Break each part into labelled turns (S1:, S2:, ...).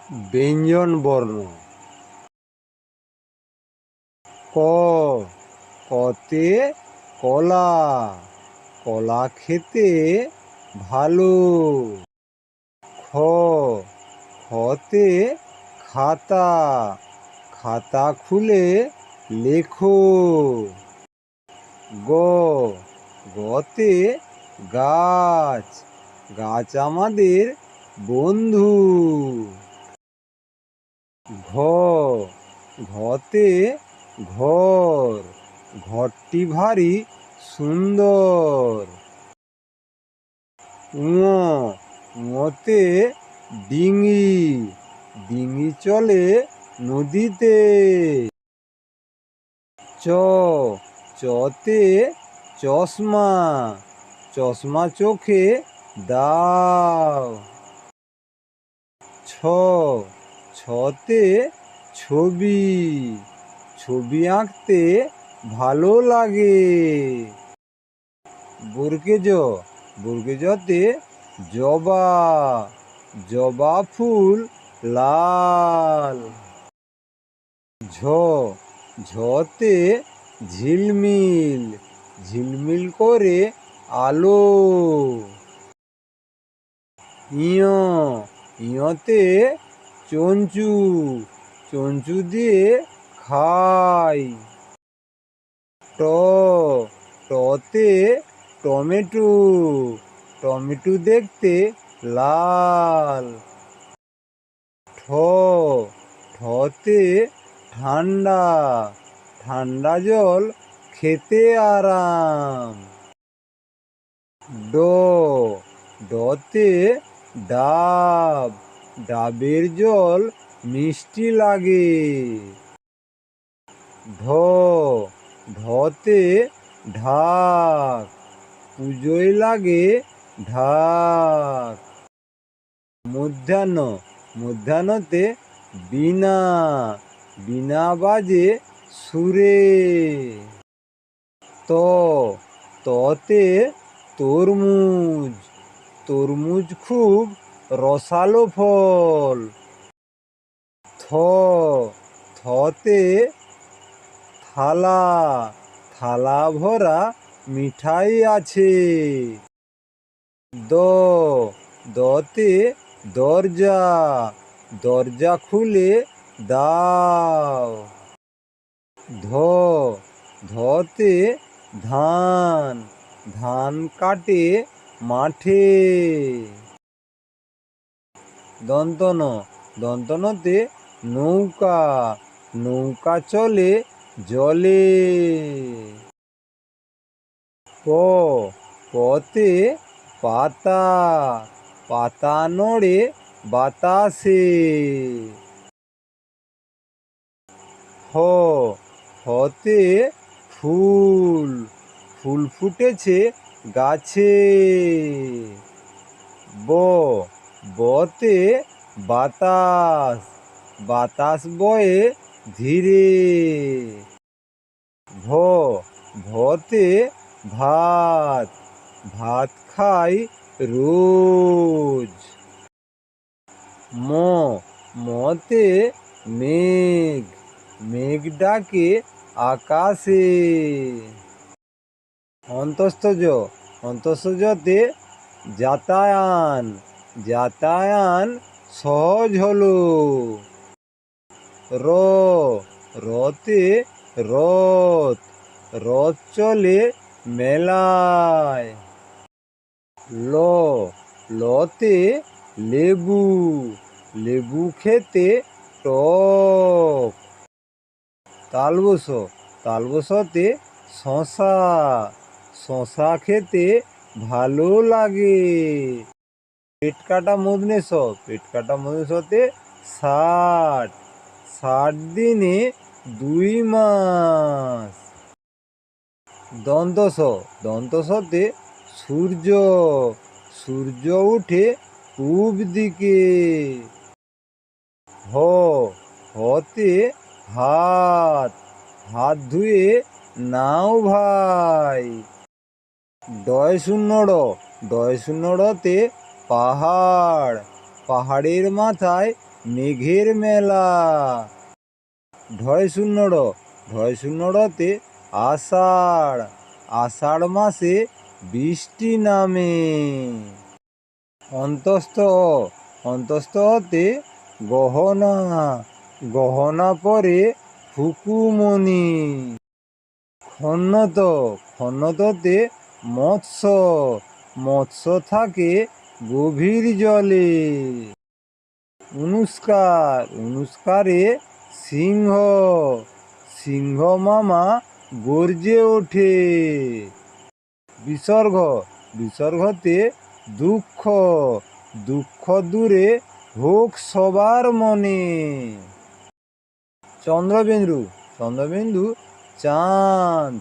S1: ব্যঞ্জন বর্ণ। ক, কতে কলা, কলা খেতে ভালো। খ, খতে খাতা, খাতা খুলে লেখো। গ, গতে গাছ, গাছ আমাদের বন্ধু। ঘ, ঘতে ঘর, ঘরটি ভারী সুন্দর। ঙ, ঙতে ডিঙি, ডিঙি চলে নদীতে। চ, চতে চশমা, চশমা চোখে দাও। ছ, ছতে ছবি, ছবি আঁকতে ভালো লাগে। বর্গে জ, বর্গে জতে জবা, জবা ফুল লাল। ঝ, ঝতে ঝিলমিল, ঝিলমিল করে আলো। ইয়, ইয়তে চঞ্চু, চঞ্চু দিয়ে খাই। ট, টতে টমেটো, টমেটো দেখতে লাল। ঠ, ঠতে ঠান্ডা, ঠান্ডা জল খেতে আরাম। ড, ডতে ডাব, ডাবের জল মিষ্টি লাগে। ঢ, ঢতে ঢাক, পুজোয় লাগে ঢাক। মধ্যাহ্ন, মধ্যাহ্নতে বীণা, বীণা বাজে সুরে। ত, ততে তরমুজ, তরমুজ খুব রসালো ফল। থ, থতে থালা, থালা ভরা মিঠাই আছে। দ, দতে দরজা, দরজা খুলে দাও। ধ, ধতে ধান, ধান কাটে মাঠে। দন্ত ন, দন্ত নতে নৌকা, নৌকা চলে জলে। প, পতে পাতা, পাতা নড়ে বাতাসে। হ, হতে ফুল, ফুল ফুটেছে গাছে। ব, বতে বাতাস, বাতাস বয়ে ধীরে। ভ, ভতে ভাত, ভাত খাই রোজ। ম, মতে মেঘ, মেঘ ডাকে আকাশে। অন্তস্থ জ, অন্তস্থ জতে যাতায়ান, যাতায়ান সহজ হলো। র, রতে রথ, রথ চলে মেলায়। ল, লতে লেবু, লেবু খেতে টক। তালবস, তালবসতে শশা, শশা খেতে ভালো লাগে। পেট কাটা মূর্ধন্য ষ, পেট কাটা মূর্ধন্য ষতে 60, 60 দিনে 2 মাস। দন্ত স, দন্ত সতে সূর্য, সূর্য উঠে পূব দিকে। হ, হতে হাত, হাত ধুয়ে নাও ভাই। ডয় শূন্য ড, ডয় শূন্য ডতে পাহাড়, পাহাড়ের মাথায় মেঘের মেলা। ঢয় শূন্য ড, ঢয় শূন্য ডতে আষাঢ়, আষাঢ় মাসে বৃষ্টি নামে। অন্তস্থ অ, অন্তস্থ অতে গহনা, গহনা পরে ফুকুমনি। খন্নত, খন্নততে মৎস্য, মৎস্য থাকে গভীর জলে। অনুষ্কার, অনুষ্কারে সিংহ, সিংহ মামা গর্জে ওঠে। বিসর্গ, বিসর্গতে দুঃখ, দুঃখ দূরে হোক সবার মনে। চন্দ্রবিন্দু, চন্দ্রবিন্দু চাঁদ,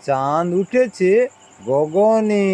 S1: চাঁদ উঠেছে গগনে।